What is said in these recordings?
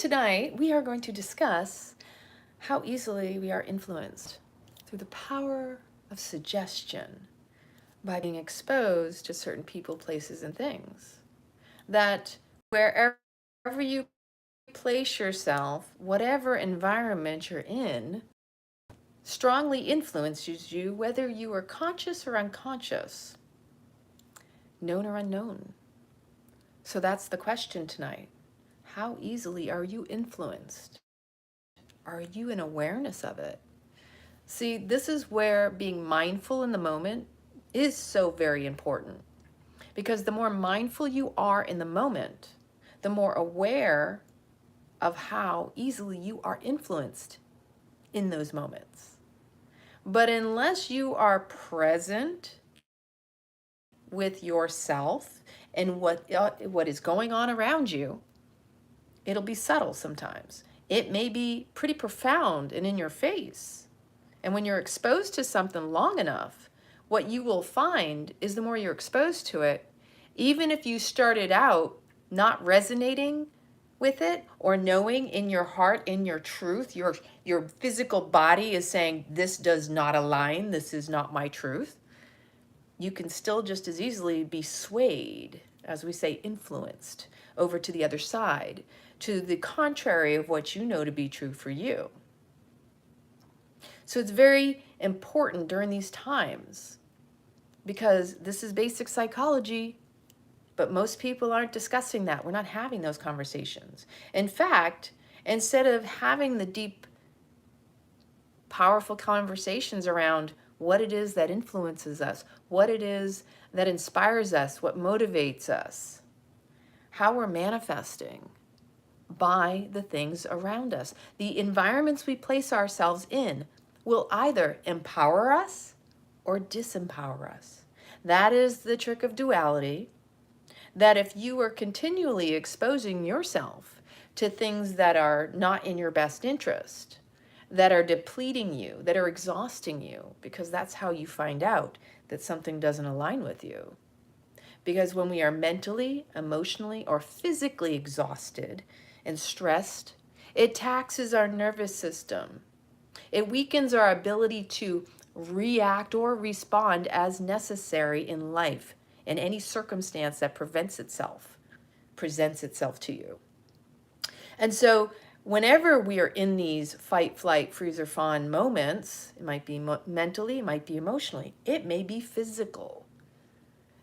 tonight we are going to discuss how easily we are influenced through the power of suggestion by being exposed to certain people, places, and things. That wherever you place yourself, whatever environment you're in, strongly influences you, whether you are conscious or unconscious, known or unknown. So that's the question tonight. How easily are you influenced? Are you in awareness of it? See, this is where being mindful in the moment is so very important. Because the more mindful you are in the moment, the more aware of how easily you are influenced in those moments. But unless you are present with yourself and what is going on around you, it'll be subtle sometimes. It may be pretty profound and in your face. And when you're exposed to something long enough, what you will find is the more you're exposed to it, even if you started out not resonating with it or knowing in your heart, in your truth, your physical body is saying, this does not align, this is not my truth, you can still just as easily be swayed, as we say, influenced over to the other side, to the contrary of what you know to be true for you. So it's very important during these times, because this is basic psychology, but most people aren't discussing that. We're not having those conversations. In fact, instead of having the deep, powerful conversations around what it is that influences us, what it is that inspires us, what motivates us, how we're manifesting by the things around us. The environments we place ourselves in will either empower us or disempower us. That is the trick of duality, that if you are continually exposing yourself to things that are not in your best interest, that are depleting you, that are exhausting you, because that's how you find out that something doesn't align with you. Because when we are mentally, emotionally, or physically exhausted and stressed, it taxes our nervous system. It weakens our ability to react or respond as necessary in life, in any circumstance that presents itself to you. And so whenever we are in these fight, flight, freeze, or fawn moments, it might be mentally, it might be emotionally, it may be physical.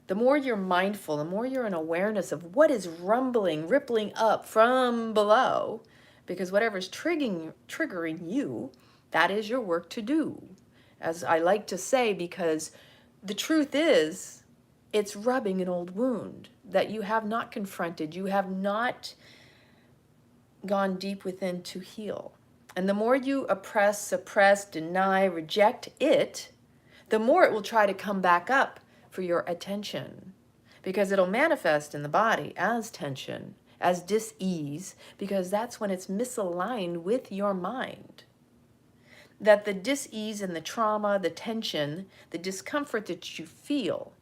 The more you're mindful, the more you're in awareness of what is rumbling, rippling up from below, because whatever's triggering you, that is your work to do. As I like to say, because the truth is, it's rubbing an old wound that you have not confronted, you have not gone deep within to heal. And the more you oppress, suppress, deny, reject it, the more it will try to come back up for your attention, because it'll manifest in the body as tension, as dis-ease, because that's when it's misaligned with your mind. That the dis-ease and the trauma, the tension, the discomfort that you feel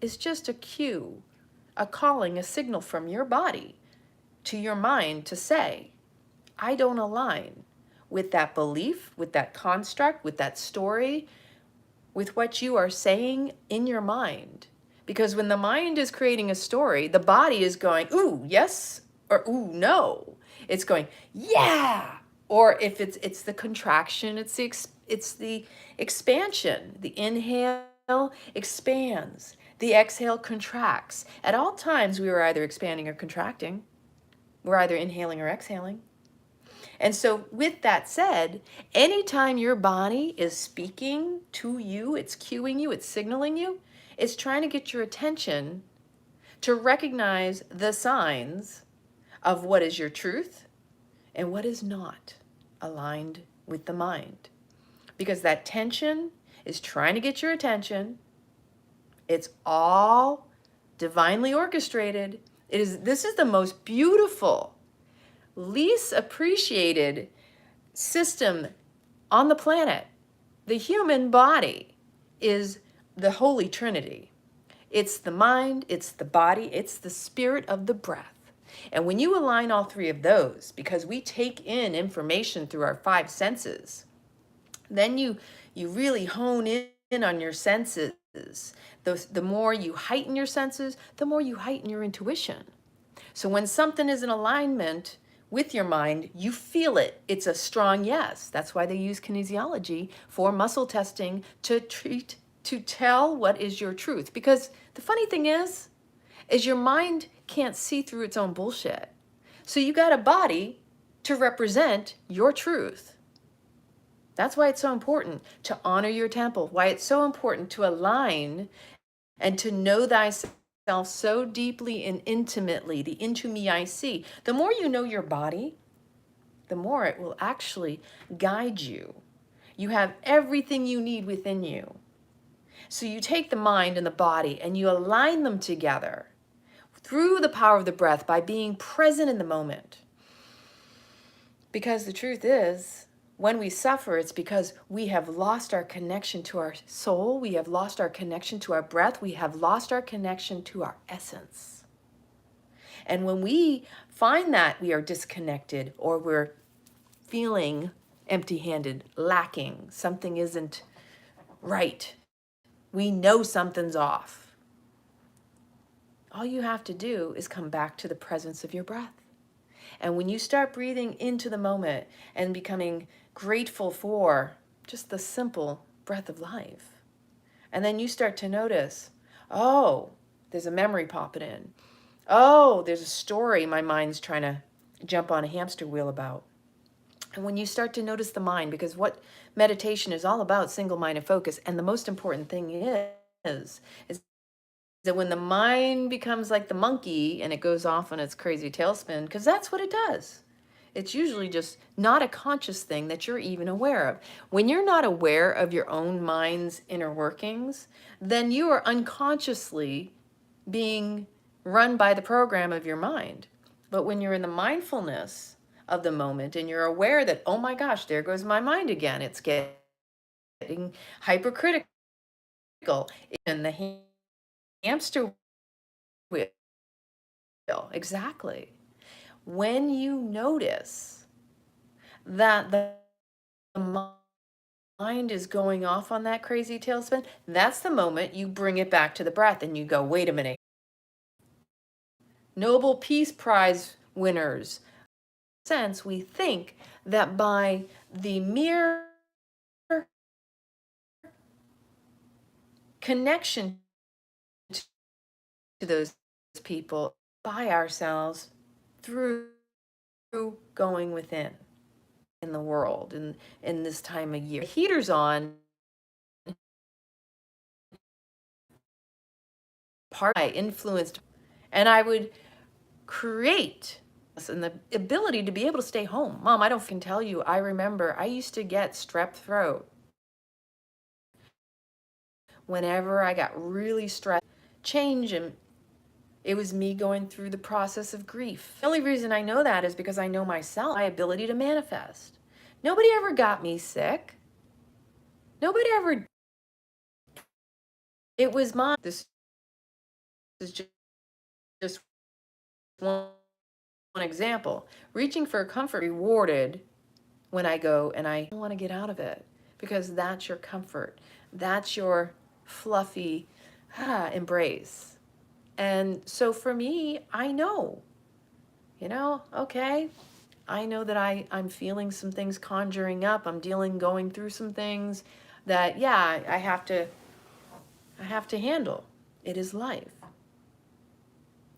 is just a cue, a calling, a signal from your body to your mind to say, I don't align with that belief, with that construct, with that story, with what you are saying in your mind. Because when the mind is creating a story, the body is going, ooh, yes, or ooh, no. It's going, yeah. Or if it's the contraction, it's the expansion. The inhale expands. The exhale contracts. At all times, we are either expanding or contracting. We're either inhaling or exhaling. And so with that said, anytime your body is speaking to you, it's cueing you, it's signaling you, it's trying to get your attention to recognize the signs of what is your truth and what is not aligned with the mind. Because that tension is trying to get your attention. It's all divinely orchestrated. This is the most beautiful, least appreciated system on the planet. The human body is the Holy Trinity. It's the mind, it's the body, it's the spirit of the breath. And when you align all three of those, because we take in information through our five senses, then you really hone in on your senses. The more you heighten your senses, the more you heighten your intuition. So when something is in alignment with your mind, you feel it. It's a strong yes. That's why they use kinesiology for muscle testing to tell what is your truth. Because the funny thing is your mind can't see through its own bullshit. So you got a body to represent your truth. That's why it's so important to honor your temple, why it's so important to align and to know thyself so deeply and intimately, the into me I see. The more you know your body, the more it will actually guide you. You have everything you need within you. So you take the mind and the body and you align them together through the power of the breath by being present in the moment. Because the truth is, when we suffer, it's because we have lost our connection to our soul, we have lost our connection to our breath, we have lost our connection to our essence. And when we find that we are disconnected or we're feeling empty-handed, lacking, something isn't right, we know something's off. All you have to do is come back to the presence of your breath. And when you start breathing into the moment and becoming grateful for just the simple breath of life, and then you start to notice, oh, there's a memory popping in. Oh, there's a story my mind's trying to jump on a hamster wheel about. And when you start to notice the mind, because what meditation is all about, single-minded focus, and the most important thing is that when the mind becomes like the monkey and it goes off on its crazy tailspin, because that's what it does. It's usually just not a conscious thing that you're even aware of. When you're not aware of your own mind's inner workings, then you are unconsciously being run by the program of your mind. But when you're in the mindfulness of the moment and you're aware that, oh my gosh, there goes my mind again, it's getting hypercritical, and the hamster wheel. Exactly. When you notice that the mind is going off on that crazy tailspin, that's the moment you bring it back to the breath and you go, wait a minute. Nobel Peace Prize winners, sense we think that by the mere connection to those people by ourselves through going within in the world and in this time of year. Heaters on, part I influenced, and I would create and the ability to be able to stay home. Mom, I don't can tell you, I remember I used to get strep throat whenever I got really stressed. Change, and it was me going through the process of grief. The only reason I know that is because I know myself, my ability to manifest. Nobody ever got me sick. Nobody ever. It was my. This is just one example. Reaching for comfort rewarded when I go and I want to get out of it, because that's your comfort. That's your fluffy embrace. And so for me, I know, okay, I know that I'm feeling some things conjuring up. I'm going through some things that, yeah, I have to handle. It is life.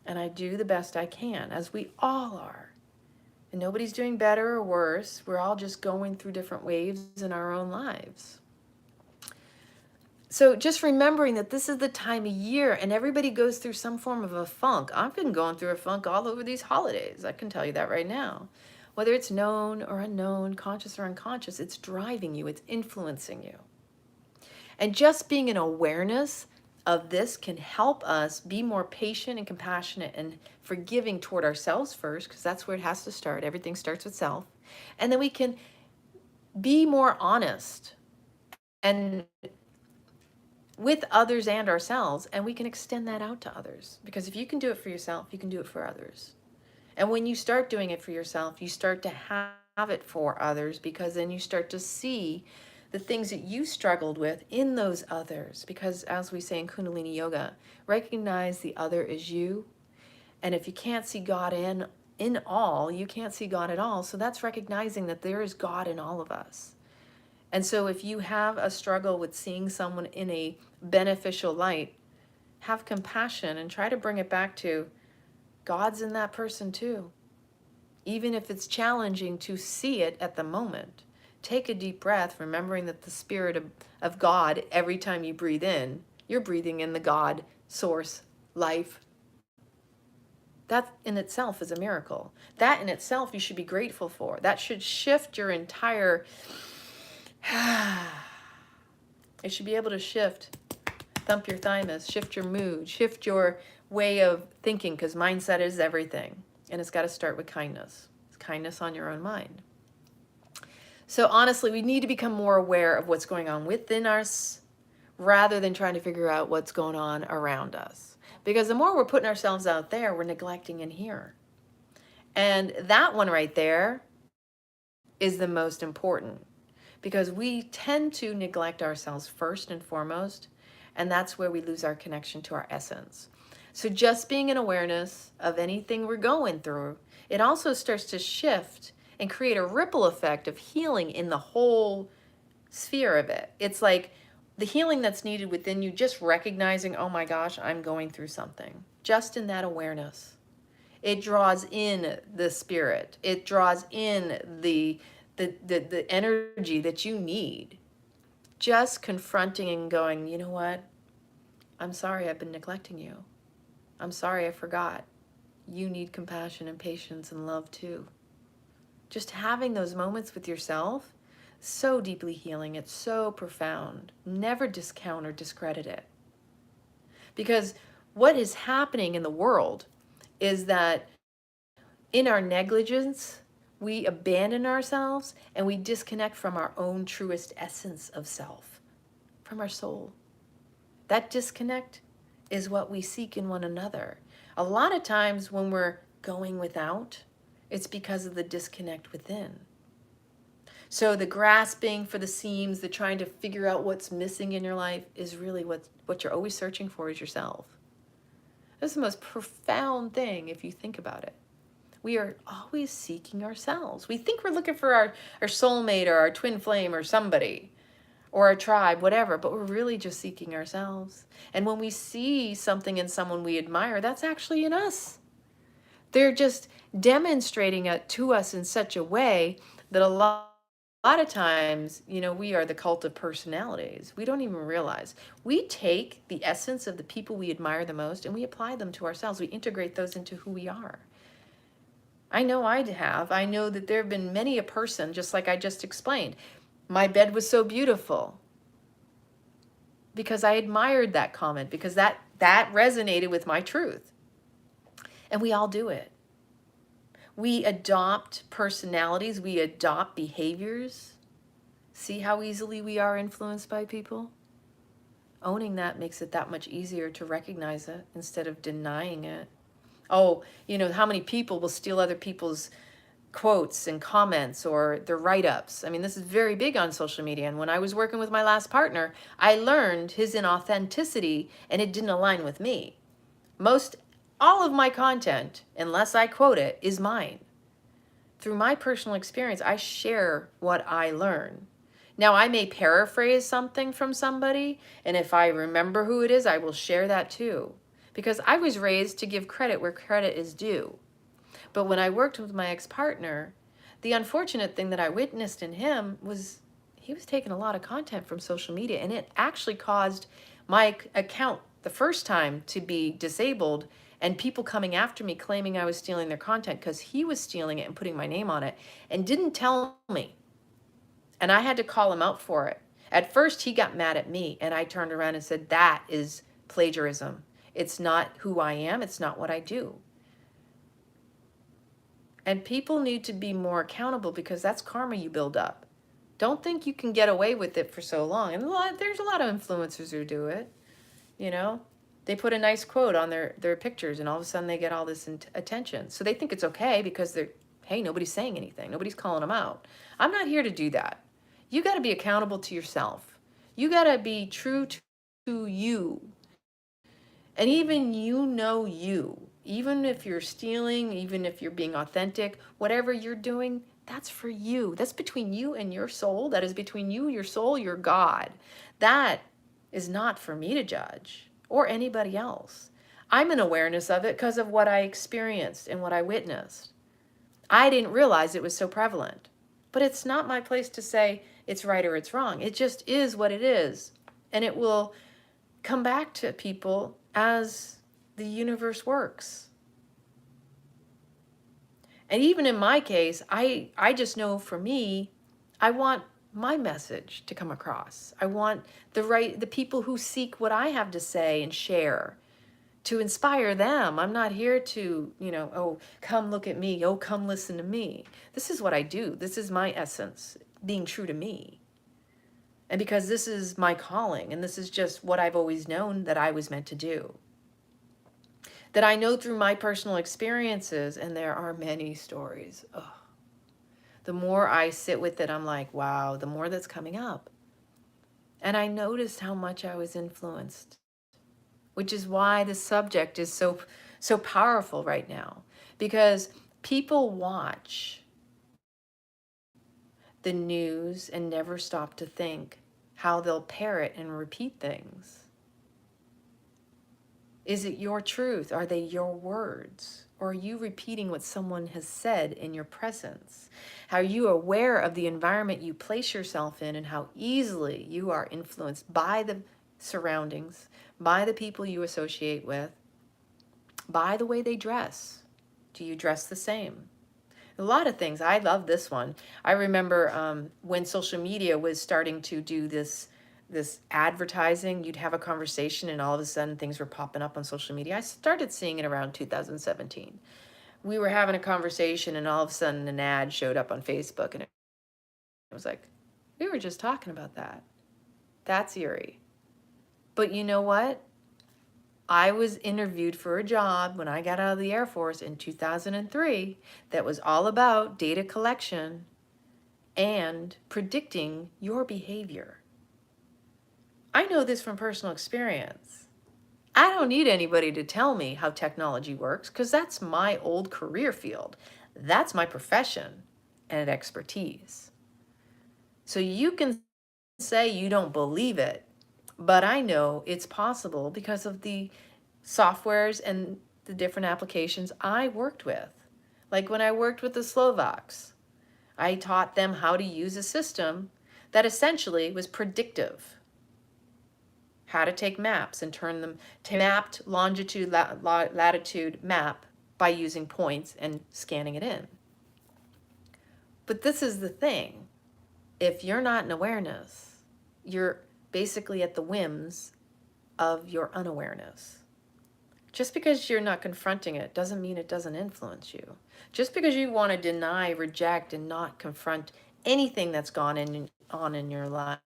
And I do the best I can, as we all are. And nobody's doing better or worse. We're all just going through different waves in our own lives. So just remembering that this is the time of year and everybody goes through some form of a funk. I've been going through a funk all over these holidays. I can tell you that right now. Whether it's known or unknown, conscious or unconscious, it's driving you, it's influencing you. And just being in awareness of this can help us be more patient and compassionate and forgiving toward ourselves first, because that's where it has to start. Everything starts with self. And then we can be more honest and with others and ourselves, and we can extend that out to others. Because if you can do it for yourself, you can do it for others. And when you start doing it for yourself, you start to have it for others, because then you start to see the things that you struggled with in those others. Because as we say in Kundalini Yoga, recognize the other as you. And if you can't see God in all, you can't see God at all. So that's recognizing that there is God in all of us. And so if you have a struggle with seeing someone in a beneficial light, have compassion and try to bring it back to God's in that person too. Even if it's challenging to see it at the moment, take a deep breath, remembering that the Spirit of God, every time you breathe in, you're breathing in the God, source, life. That in itself is a miracle. That in itself you should be grateful for. That should shift your entire... It should be able to shift, thump your thymus, shift your mood, shift your way of thinking, because mindset is everything. And it's got to start with kindness. It's kindness on your own mind. So honestly, we need to become more aware of what's going on within us rather than trying to figure out what's going on around us. Because the more we're putting ourselves out there, we're neglecting in here. And that one right there is the most important, because we tend to neglect ourselves first and foremost, and that's where we lose our connection to our essence. So just being in awareness of anything we're going through, it also starts to shift and create a ripple effect of healing in the whole sphere of it. It's like the healing that's needed within you, just recognizing, oh my gosh, I'm going through something. Just in that awareness. It draws in the spirit. It draws in the energy that you need. Just confronting and going, you know what? I'm sorry I've been neglecting you. I'm sorry I forgot. You need compassion and patience and love too. Just having those moments with yourself, so deeply healing. It's so profound. Never discount or discredit it. Because what is happening in the world is that in our negligence, we abandon ourselves and we disconnect from our own truest essence of self, from our soul. That disconnect is what we seek in one another. A lot of times when we're going without, it's because of the disconnect within. So the grasping for the seams, the trying to figure out what's missing in your life is really what you're always searching for is yourself. That's the most profound thing if you think about it. We are always seeking ourselves. We think we're looking for our soulmate or our twin flame or somebody or our tribe, whatever, but we're really just seeking ourselves. And when we see something in someone we admire, that's actually in us. They're just demonstrating it to us in such a way that a lot of times, we are the cult of personalities. We don't even realize. We take the essence of the people we admire the most and we apply them to ourselves. We integrate those into who we are. I know I have. I know that there have been many a person, just like I just explained. My bed was so beautiful because I admired that comment, because that resonated with my truth. And we all do it. We adopt personalities. We adopt behaviors. See how easily we are influenced by people? Owning that makes it that much easier to recognize it instead of denying it. Oh, how many people will steal other people's quotes and comments or their write-ups. I mean, this is very big on social media. And when I was working with my last partner, I learned his inauthenticity and it didn't align with me. All of my content, unless I quote it, is mine. Through my personal experience, I share what I learn. Now, I may paraphrase something from somebody, and if I remember who it is, I will share that too. Because I was raised to give credit where credit is due. But when I worked with my ex-partner, the unfortunate thing that I witnessed in him was he was taking a lot of content from social media, and it actually caused my account the first time to be disabled and people coming after me claiming I was stealing their content because he was stealing it and putting my name on it and didn't tell me. And I had to call him out for it. At first, he got mad at me, and I turned around and said, that is plagiarism. It's not who I am. It's not what I do. And people need to be more accountable because that's karma you build up. Don't think you can get away with it for so long. And there's a lot of influencers who do it, They put a nice quote on their pictures, and all of a sudden they get all this attention. So they think it's okay because they're, hey, nobody's saying anything. Nobody's calling them out. I'm not here to do that. You got to be accountable to yourself. You got to be true to you. And even you, even if you're stealing, even if you're being authentic, whatever you're doing, that's for you. That's between you and your soul. That is between you, your soul, your God. That is not for me to judge or anybody else. I'm in awareness of it because of what I experienced and what I witnessed. I didn't realize it was so prevalent. But it's not my place to say it's right or it's wrong. It just is what it is. And it will come back to people as the universe works. And even in my case, I just know for me, I want my message to come across. I want the people who seek what I have to say and share to inspire them. I'm not here to, oh, come look at me. Oh, come listen to me. This is what I do. This is my essence, being true to me. And because this is my calling, and this is just what I've always known that I was meant to do. That I know through my personal experiences, and there are many stories. Ugh. The more I sit with it, I'm like, wow, the more that's coming up. And I noticed how much I was influenced, which is why the subject is so powerful right now. Because people watch the news and never stop to think how they'll parrot and repeat things. Is it your truth? Are they your words? Or are you repeating what someone has said in your presence? Are you aware of the environment you place yourself in and how easily you are influenced by the surroundings, by the people you associate with, by the way they dress? Do you dress the same? A lot of things. I love this one. I remember when social media was starting to do this advertising, you'd have a conversation and all of a sudden things were popping up on social media. I started seeing it around 2017. We were having a conversation and all of a sudden an ad showed up on Facebook, and it was like, we were just talking about that. That's eerie. But you know what? I was interviewed for a job when I got out of the Air Force in 2003 that was all about data collection and predicting your behavior. I know this from personal experience. I don't need anybody to tell me how technology works because that's my old career field. That's my profession and expertise. So you can say you don't believe it, but I know it's possible because of the softwares and the different applications I worked with. Like when I worked with the Slovaks, I taught them how to use a system that essentially was predictive. How to take maps and turn them to mapped longitude, latitude map by using points and scanning it in. But this is the thing. If you're not in awareness, you're basically at the whims of your unawareness. Just because you're not confronting it doesn't mean it doesn't influence you. Just because you want to deny, reject, and not confront anything that's gone on in your life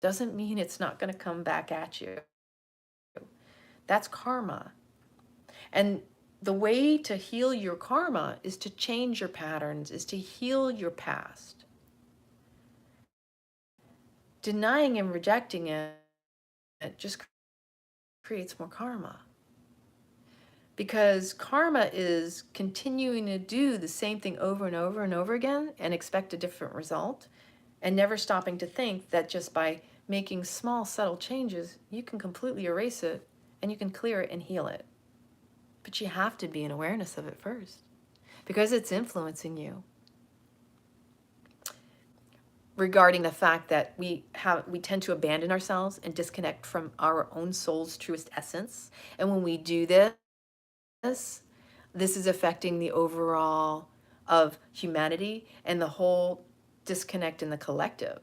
doesn't mean it's not going to come back at you. That's karma. And the way to heal your karma is to change your patterns, is to heal your past. Denying and rejecting it just creates more karma. Because karma is continuing to do the same thing over and over and over again and expect a different result, and never stopping to think that just by making small, subtle changes, you can completely erase it and you can clear it and heal it. But you have to be in awareness of it first because it's influencing you. Regarding the fact that we tend to abandon ourselves and disconnect from our own soul's truest essence. And when we do this is affecting the overall of humanity and the whole disconnect in the collective.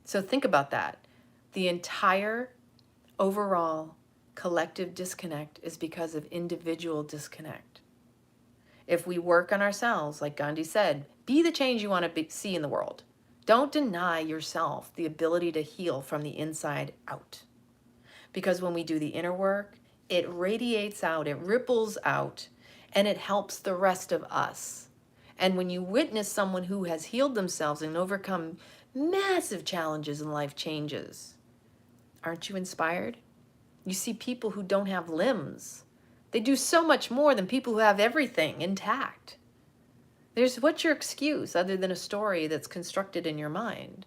So think about that. The entire overall collective disconnect is because of individual disconnect. If we work on ourselves, like Gandhi said, be the change you want to see in the world. Don't deny yourself the ability to heal from the inside out. Because when we do the inner work, it radiates out, it ripples out, and it helps the rest of us. And when you witness someone who has healed themselves and overcome massive challenges and life changes, aren't you inspired? You see people who don't have limbs. They do so much more than people who have everything intact. What's your excuse other than a story that's constructed in your mind?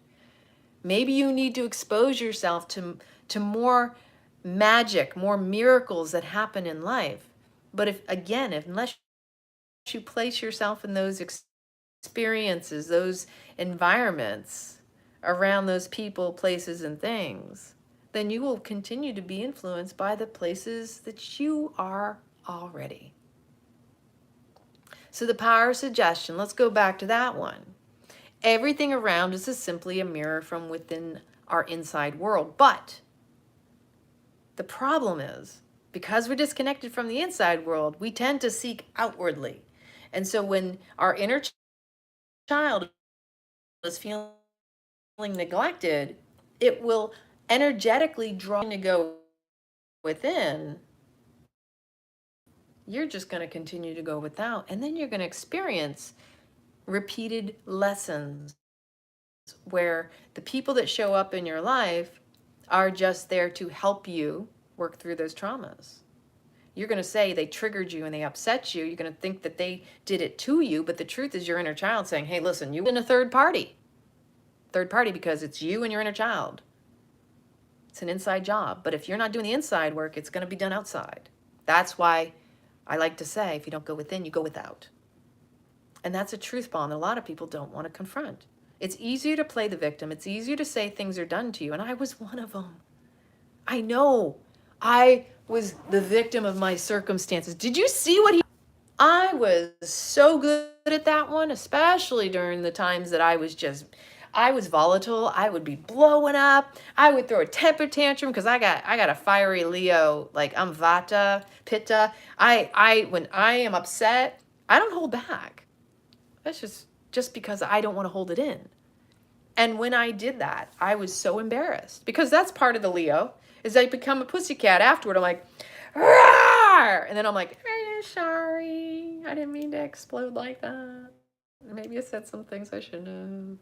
Maybe you need to expose yourself to more magic, more miracles that happen in life. But unless you place yourself in those experiences, those environments around those people, places, and things, then you will continue to be influenced by the places that you are already. So the power of suggestion, let's go back to that one. Everything around us is simply a mirror from within our inside world. But the problem is, because we're disconnected from the inside world, we tend to seek outwardly. And so when our inner child is feeling neglected, it will energetically draw to go within. You're just going to continue to go without. And then you're going to experience repeated lessons where the people that show up in your life are just there to help you work through those traumas. You're going to say they triggered you and they upset you. You're going to think that they did it to you, but the truth is your inner child saying, hey, listen, you've been a third party. Third party because it's you and your inner child. It's an inside job. But if you're not doing the inside work, it's going to be done outside. That's why I like to say, if you don't go within, you go without. And that's a truth bomb that a lot of people don't want to confront. It's easier to play the victim. It's easier to say things are done to you. And I was one of them. I know. I was the victim of my circumstances. Did you see what I was so good at that one, especially during the times that I was volatile. I would be blowing up. I would throw a temper tantrum because I got a fiery Leo, like I'm Vata, Pitta. When I am upset, I don't hold back. That's just because I don't want to hold it in. And when I did that, I was so embarrassed because that's part of the Leo is I become a pussycat afterward. I'm like, roar! And then I'm like, I'm sorry. I didn't mean to explode like that. Maybe I said some things I shouldn't have.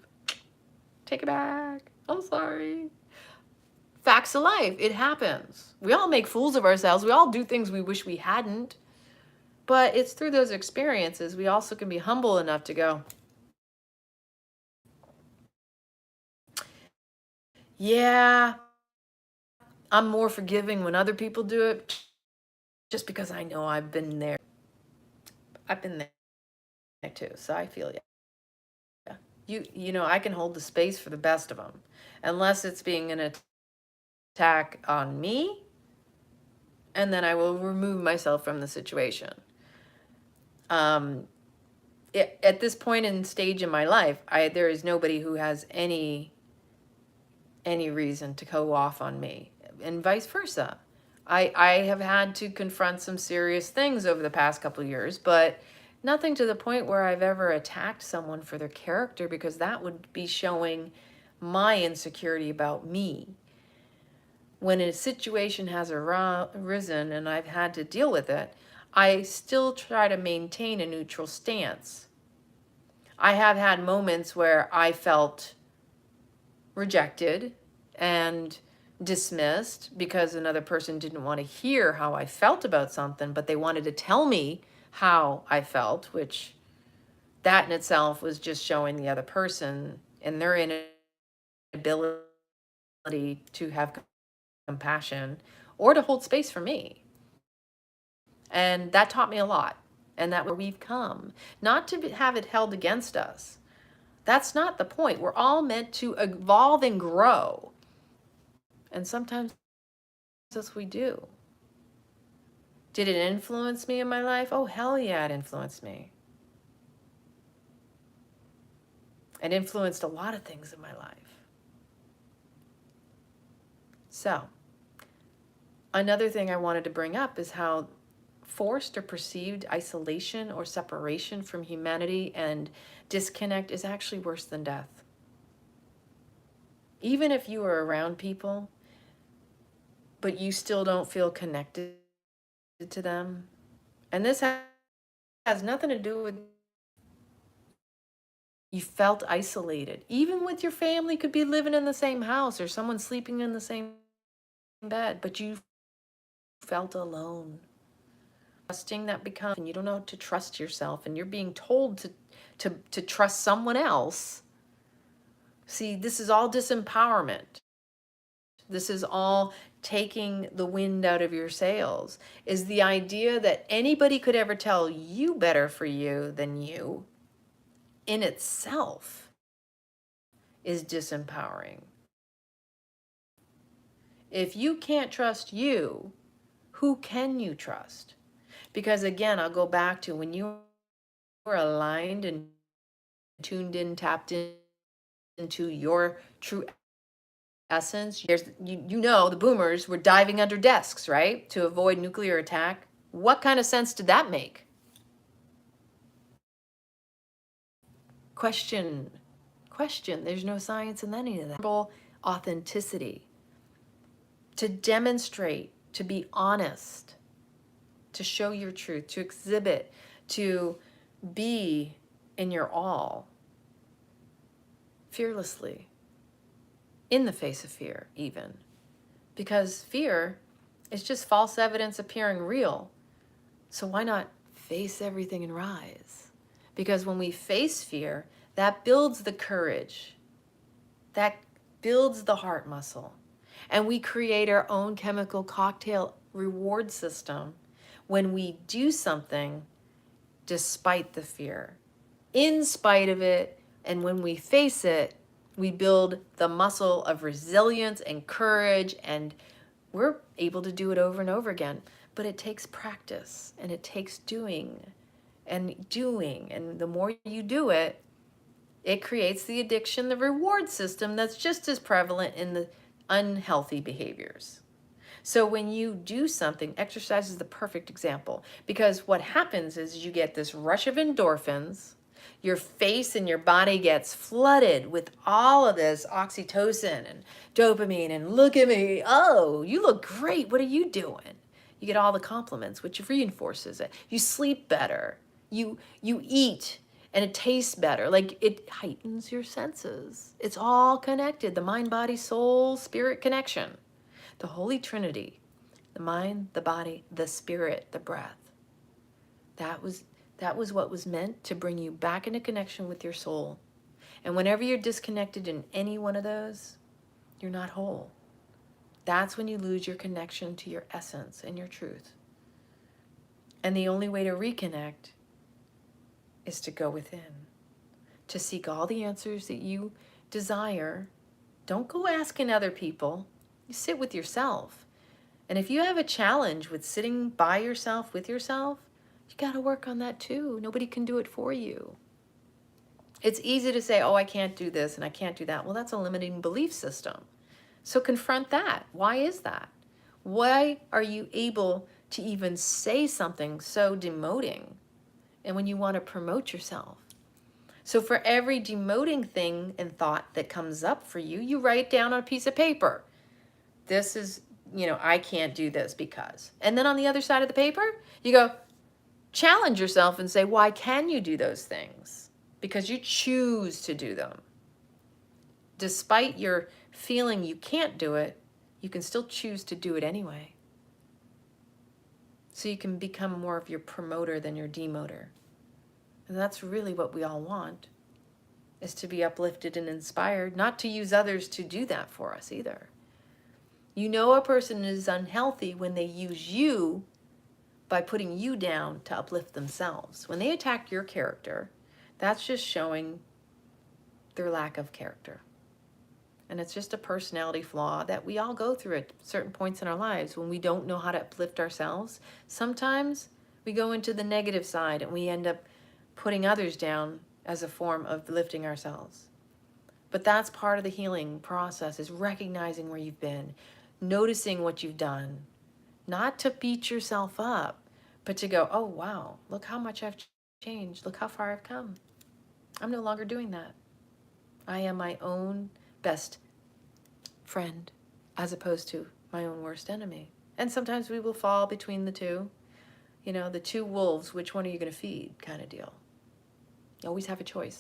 Take it back. I'm sorry. Facts of life. It happens. We all make fools of ourselves. We all do things we wish we hadn't. But it's through those experiences we also can be humble enough to go, yeah, I'm more forgiving when other people do it just because I know I've been there. I've been there too, so I feel you. You know, I can hold the space for the best of them, unless it's being an attack on me, and then I will remove myself from the situation. At this point in stage in my life, there is nobody who has any reason to go off on me, and vice versa. I have had to confront some serious things over the past couple of years, but nothing to the point where I've ever attacked someone for their character, because that would be showing my insecurity about me. When a situation has arisen and I've had to deal with it, I still try to maintain a neutral stance. I have had moments where I felt rejected and dismissed because another person didn't want to hear how I felt about something, but they wanted to tell me how I felt, which that in itself was just showing the other person and their inability to have compassion or to hold space for me. And that taught me a lot. And that's where we've come. Not to have it held against us. That's not the point. We're all meant to evolve and grow. And sometimes that's what we do. Did it influence me in my life? Oh, hell yeah, it influenced me. It influenced a lot of things in my life. So, another thing I wanted to bring up is how forced or perceived isolation or separation from humanity and disconnect is actually worse than death. Even if you are around people, but you still don't feel connected to them. And this has nothing to do with you felt isolated. Even with your family could be living in the same house or someone sleeping in the same bed, but you felt alone. Trusting that becomes, and you don't know to trust yourself, and you're being told to trust someone else. See, this is all disempowerment. This is all taking the wind out of your sails, is the idea that anybody could ever tell you better for you than you in itself is disempowering. If you can't trust you, who can you trust? Because again, I'll go back to when you were aligned and tuned in, tapped into your true essence. You know the boomers were diving under desks, right, to avoid nuclear attack. What kind of sense did that make? Question. There's no science in any of that. Authenticity. To demonstrate, to be honest, to show your truth, to exhibit, to be in your all, fearlessly, in the face of fear, even. Because fear is just false evidence appearing real. So why not face everything and rise? Because when we face fear, that builds the courage, that builds the heart muscle. And we create our own chemical cocktail reward system when we do something despite the fear, in spite of it. And when we face it, we build the muscle of resilience and courage, and we're able to do it over and over again. But it takes practice, and it takes doing. And the more you do it, it creates the addiction, the reward system that's just as prevalent in the unhealthy behaviors. So when you do something, exercise is the perfect example, because what happens is you get this rush of endorphins, your face and your body gets flooded with all of this oxytocin and dopamine, and look at me, oh, you look great, what are you doing? You get all the compliments, which reinforces it. You sleep better, you eat, and it tastes better. Like, it heightens your senses. It's all connected. The mind, body, soul, spirit connection. The Holy Trinity, the mind, the body, the spirit, the breath. That was what was meant to bring you back into connection with your soul. And whenever you're disconnected in any one of those, you're not whole. That's when you lose your connection to your essence and your truth. And the only way to reconnect is to go within, to seek all the answers that you desire. Don't go asking other people. You sit with yourself. And if you have a challenge with sitting by yourself, with yourself, you got to work on that too. Nobody can do it for you. It's easy to say, oh, I can't do this and I can't do that. Well, that's a limiting belief system. So confront that. Why is that? Why are you able to even say something so demoting? And when you want to promote yourself. So for every demoting thing and thought that comes up for you, you write down on a piece of paper. This is, I can't do this because. And then on the other side of the paper, you go, challenge yourself and say, why can you do those things? Because you choose to do them. Despite your feeling you can't do it, you can still choose to do it anyway. So you can become more of your promoter than your demoter. And that's really what we all want, is to be uplifted and inspired, not to use others to do that for us either. You know a person is unhealthy when they use you by putting you down to uplift themselves. When they attack your character, that's just showing their lack of character. And it's just a personality flaw that we all go through at certain points in our lives when we don't know how to uplift ourselves. Sometimes we go into the negative side and we end up putting others down as a form of lifting ourselves. But that's part of the healing process, is recognizing where you've been, noticing what you've done, not to beat yourself up, but to go, oh, wow, look how much I've changed. Look how far I've come. I'm no longer doing that. I am my own best friend as opposed to my own worst enemy. And sometimes we will fall between the two. You know, the two wolves, which one are you going to feed kind of deal. You always have a choice.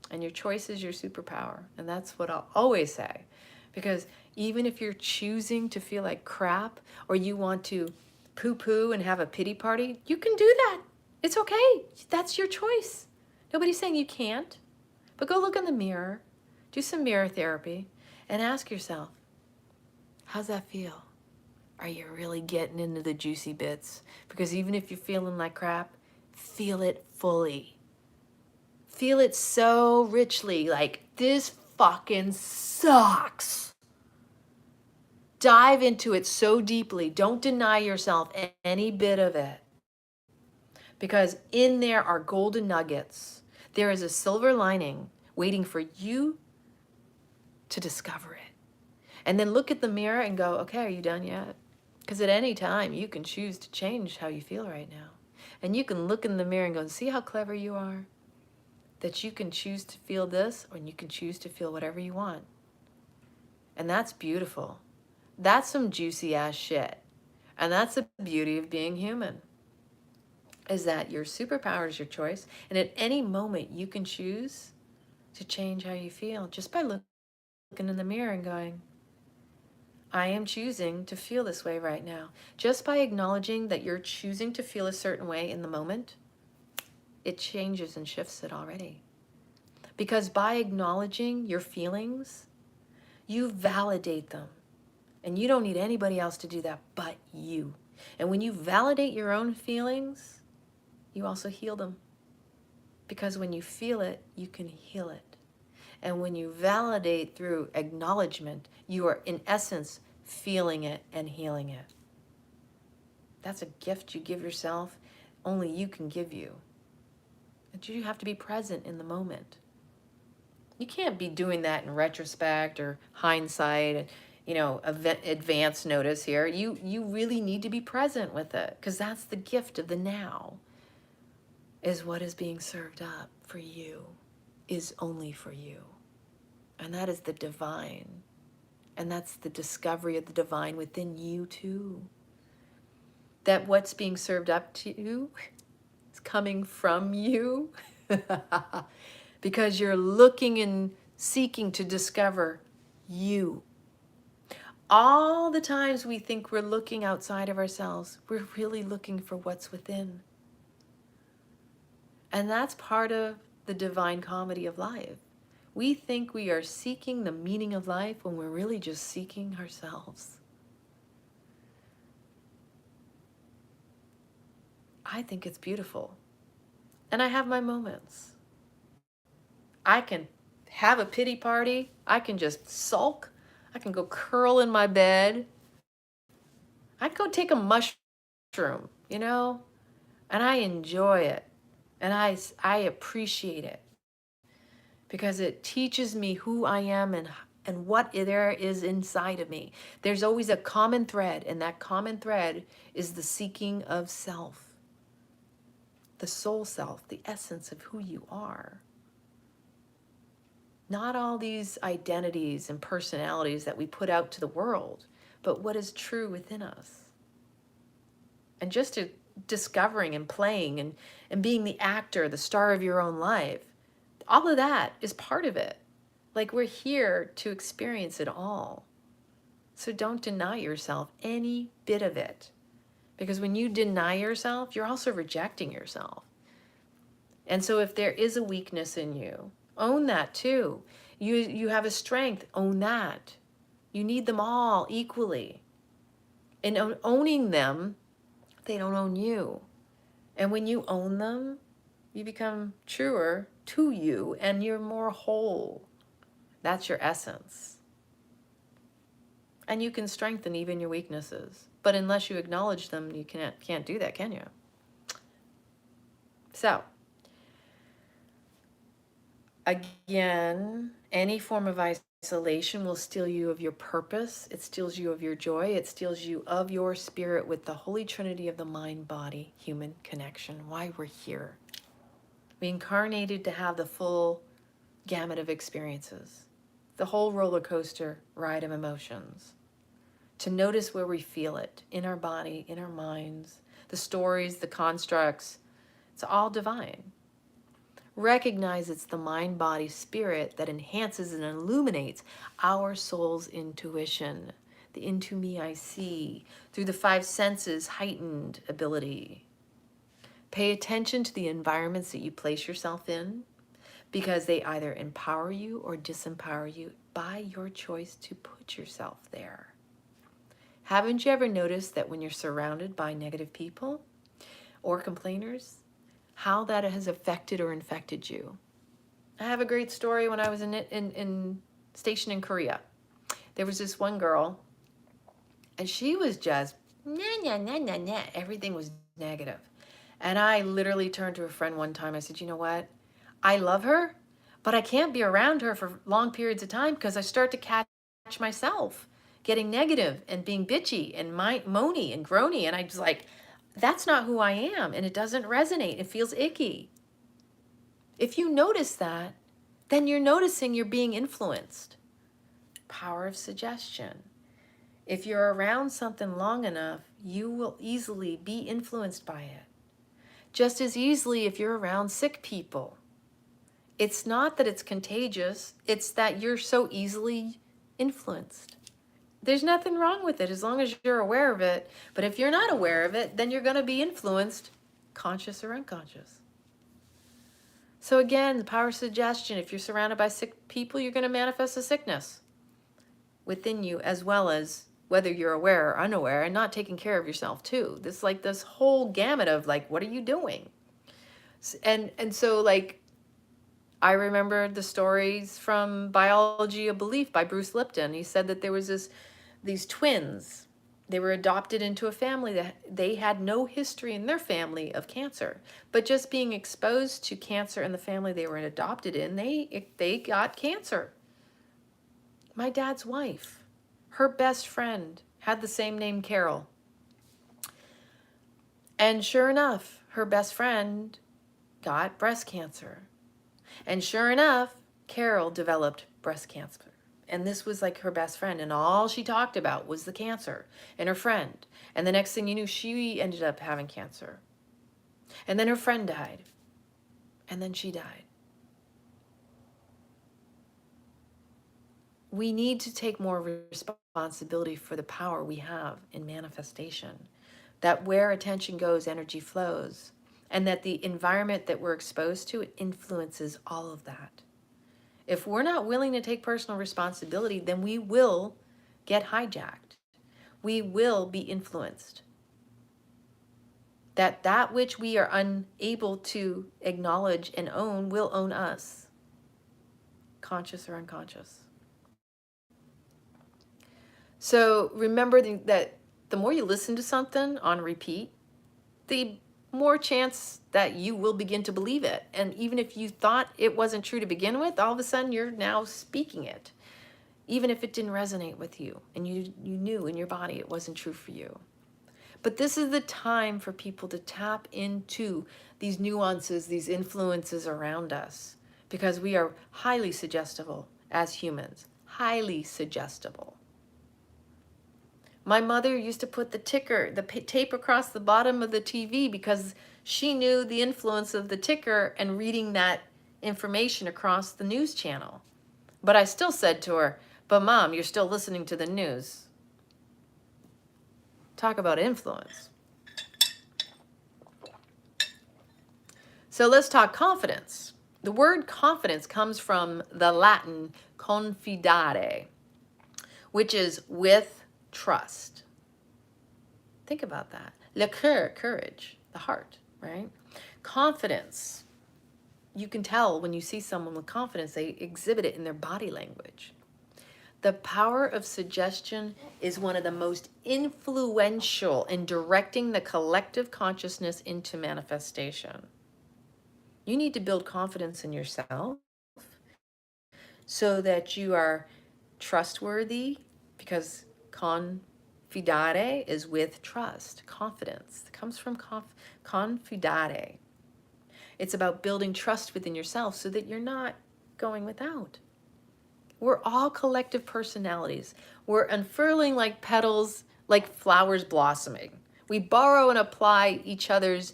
And your choice is your superpower. And that's what I'll always say. Because even if you're choosing to feel like crap, or you want to poo-poo and have a pity party, you can do that. It's okay. That's your choice. Nobody's saying you can't. But go look in the mirror, do some mirror therapy, and ask yourself, how's that feel? Are you really getting into the juicy bits? Because even if you're feeling like crap, feel it fully. Feel it so richly, like this fucking sucks. Dive into it so deeply. Don't deny yourself any bit of it. Because in there are golden nuggets. There is a silver lining waiting for you to discover it. And then look at the mirror and go, okay, are you done yet? Because at any time, you can choose to change how you feel right now. And you can look in the mirror and go, see how clever you are? That you can choose to feel this, or you can choose to feel whatever you want. And that's beautiful. That's some juicy ass shit. And that's the beauty of being human, is that your superpower is your choice. And at any moment, you can choose to change how you feel just by looking in the mirror and going, I am choosing to feel this way right now. Just by acknowledging that you're choosing to feel a certain way in the moment, it changes and shifts it already. Because by acknowledging your feelings, you validate them. And you don't need anybody else to do that but you. And when you validate your own feelings, you also heal them. Because when you feel it, you can heal it. And when you validate through acknowledgement, you are in essence feeling it and healing it. That's a gift you give yourself, only you can give you. But you have to be present in the moment. You can't be doing that in retrospect or hindsight and, you know, advance notice here. You really need to be present with it, because that's the gift of the now, is what is being served up for you is only for you. And that is the divine. And that's the discovery of the divine within you too. That what's being served up to you is coming from you. Because you're looking and seeking to discover you. All the times we think we're looking outside of ourselves, we're really looking for what's within. And that's part of the divine comedy of life. We think we are seeking the meaning of life when we're really just seeking ourselves. I think it's beautiful. And I have my moments. I can have a pity party. I can just sulk. I can go curl in my bed. I'd go take a mushroom, you know, and I enjoy it. And I appreciate it, because it teaches me who I am and what there is inside of me. There's always a common thread, and that common thread is the seeking of self, the soul self, the essence of who you are. Not all these identities and personalities that we put out to the world, but what is true within us. And just discovering and playing and being the actor, the star of your own life, all of that is part of it. Like, we're here to experience it all. So don't deny yourself any bit of it. Because when you deny yourself, you're also rejecting yourself. And so if there is a weakness in you, own that too. You have a strength, own that. You need them all equally. And owning them, they don't own you. And when you own them, you become truer to you and you're more whole. That's your essence. And you can strengthen even your weaknesses. But unless you acknowledge them, you can't do that, can you? So, again, any form of isolation will steal you of your purpose. It steals you of your joy. It steals you of your spirit with the Holy Trinity of the mind, body, human connection. Why we're here. We incarnated to have the full gamut of experiences, the whole roller coaster ride of emotions. to notice where we feel it in our body, in our minds, the stories, the constructs. It's all divine. Recognize it's the mind, body, spirit that enhances and illuminates our soul's intuition, the into me I see, through the five senses heightened ability. Pay attention to the environments that you place yourself in, because they either empower you or disempower you by your choice to put yourself there. Haven't you ever noticed that when you're surrounded by negative people or complainers, how that has affected or infected you? I have a great story. When I was in stationed in Korea, there was this one girl, and she was just nah, nah, nah, nah, nah. Everything was negative. And I literally turned to a friend one time. I said, you know what? I love her, but I can't be around her for long periods of time because I start to catch myself getting negative and being bitchy and moany and groany. And I was like, that's not who I am. And it doesn't resonate. It feels icky. If you notice that, then you're noticing you're being influenced. Power of suggestion. If you're around something long enough, you will easily be influenced by it. Just as easily if you're around sick people. It's not that it's contagious, it's that you're so easily influenced. There's nothing wrong with it as long as you're aware of it. But if you're not aware of it, then you're going to be influenced, conscious or unconscious. So again, the power of suggestion. If you're surrounded by sick people, you're going to manifest a sickness within you, as well as whether you're aware or unaware, and not taking care of yourself too. This whole gamut of like, what are you doing? And so like, I remember the stories from Biology of Belief by Bruce Lipton. He said that there was these twins. They were adopted into a family that they had no history in their family of cancer, but just being exposed to cancer in the family they were adopted in, they got cancer. My dad's wife, her best friend, had the same name, Carol. And sure enough, her best friend got breast cancer. And sure enough, Carol developed breast cancer. And this was like her best friend. And all she talked about was the cancer and her friend. And the next thing you knew, she ended up having cancer. And then her friend died. And then she died. We need to take more responsibility for the power we have in manifestation. That where attention goes, energy flows. And that the environment that we're exposed to influences all of that. If we're not willing to take personal responsibility, then we will get hijacked. We will be influenced. That which we are unable to acknowledge and own will own us, conscious or unconscious. So remember that the more you listen to something on repeat, the more chance that you will begin to believe it. And even if you thought it wasn't true to begin with, all of a sudden you're now speaking it. Even if it didn't resonate with you and you knew in your body it wasn't true for you. But this is the time for people to tap into these nuances, these influences around us, because we are highly suggestible as humans, highly suggestible. My mother used to put the tape across the bottom of the TV because she knew the influence of the ticker and reading that information across the news channel. But I still said to her, but Mom, you're still listening to the news. Talk about influence. So let's talk confidence. The word confidence comes from the Latin confidare, which is with trust. Think about that. Le cœur, courage, the heart, right? Confidence. You can tell when you see someone with confidence, they exhibit it in their body language. The power of suggestion is one of the most influential in directing the collective consciousness into manifestation. You need to build confidence in yourself so that you are trustworthy, because confidare is with trust. Confidence it comes from confidare. It's about building trust within yourself so that you're not going without. We're all collective personalities. We're unfurling like petals, like flowers blossoming. We borrow and apply each other's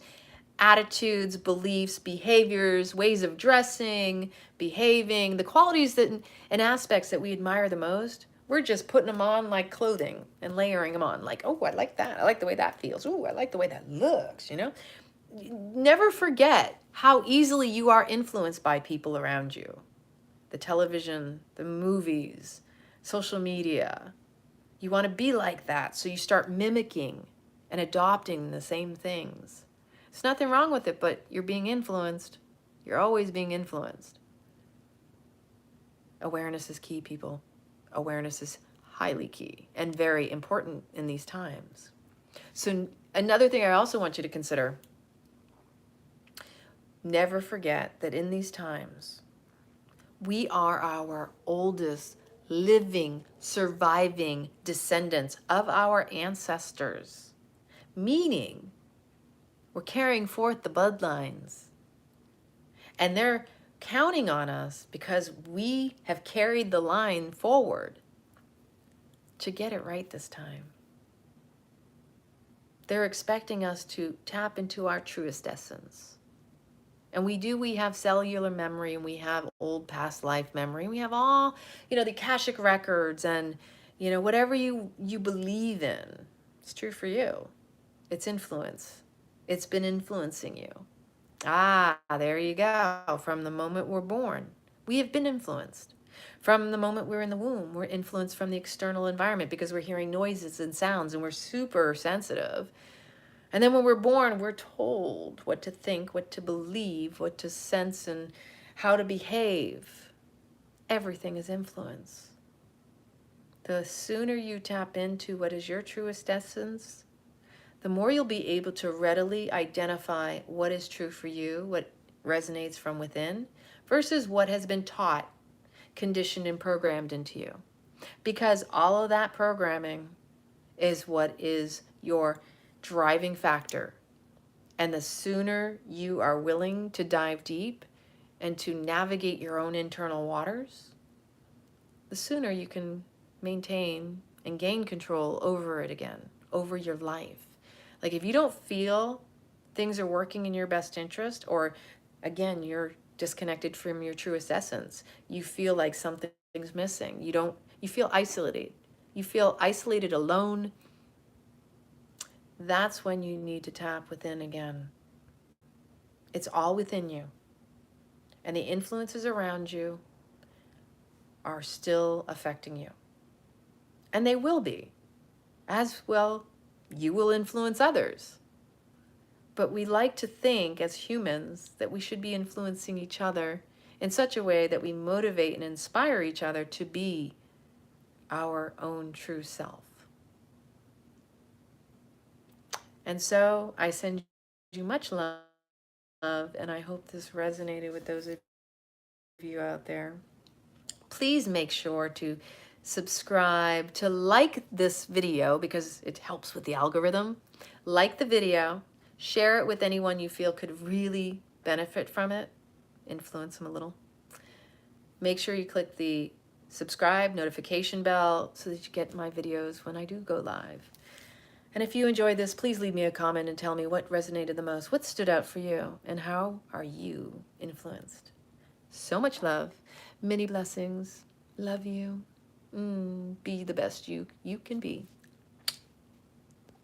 attitudes, beliefs, behaviors, ways of dressing, behaving, the qualities that and aspects that we admire the most. We're just putting them on like clothing and layering them on. Like, oh, I like that. I like the way that feels. Oh, I like the way that looks, you know? Never forget how easily you are influenced by people around you. The television, the movies, social media. You want to be like that, so you start mimicking and adopting the same things. There's nothing wrong with it, but you're being influenced. You're always being influenced. Awareness is key, people. Awareness is highly key and very important in these times. So another thing I also want you to consider, never forget that in these times, we are our oldest living, surviving descendants of our ancestors, meaning we're carrying forth the bloodlines. And they're counting on us because we have carried the line forward to get it right this time. They're expecting us to tap into our truest essence. And we have cellular memory, and we have old past life memory, and we have all, the Akashic records, and, whatever you believe in. It's true for you. It's influence. It's been influencing you. Ah, there you go. From the moment we're born, we have been influenced. From the moment we're in the womb, we're influenced from the external environment because we're hearing noises and sounds, and we're super sensitive. And then when we're born, we're told what to think, what to believe, what to sense, and how to behave. Everything is influence. The sooner you tap into what is your truest essence, the more you'll be able to readily identify what is true for you, what resonates from within, versus what has been taught, conditioned, and programmed into you. Because all of that programming is what is your driving factor. And the sooner you are willing to dive deep and to navigate your own internal waters, the sooner you can maintain and gain control over it again, over your life. Like if you don't feel things are working in your best interest, or again, you're disconnected from your truest essence, you feel like something's missing. You feel isolated. You feel isolated, alone. That's when you need to tap within again. It's all within you. And the influences around you are still affecting you. And they will be. As well, you will influence others. But we like to think as humans that we should be influencing each other in such a way that we motivate and inspire each other to be our own true self. And so I send you much love, and I hope this resonated with those of you out there. Please make sure to subscribe, to like this video because it helps with the algorithm. Like the video, share it with anyone you feel could really benefit from it, influence them a little. Make sure you click the subscribe notification bell so that you get my videos when I do go live. And if you enjoyed this, please leave me a comment and tell me what resonated the most, what stood out for you, and how are you influenced. So much love, many blessings, love you. Be the best you can be.